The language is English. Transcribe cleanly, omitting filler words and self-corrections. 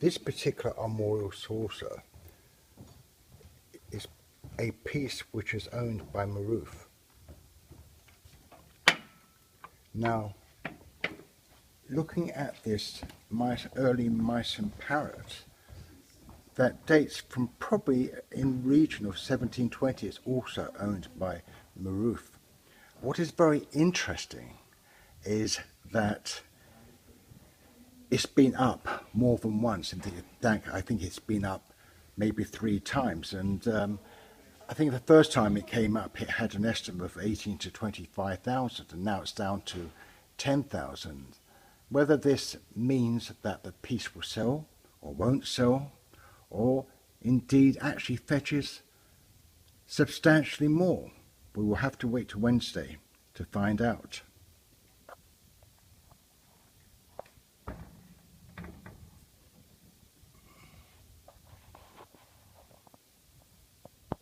This particular armorial saucer is a piece which is owned by Maroof. Now, looking at this early Meissen Parrot, that dates from probably in region of 1720, it's also owned by Maroof. What is very interesting is that it's been up more than once. In fact, I think it's been up maybe 3 times, and I think the first time it came up it had an estimate of 18 to 25,000, and now it's down to 10,000. Whether this means that the piece will sell or won't sell, or indeed actually fetches substantially more, we will have to wait till Wednesday to find out.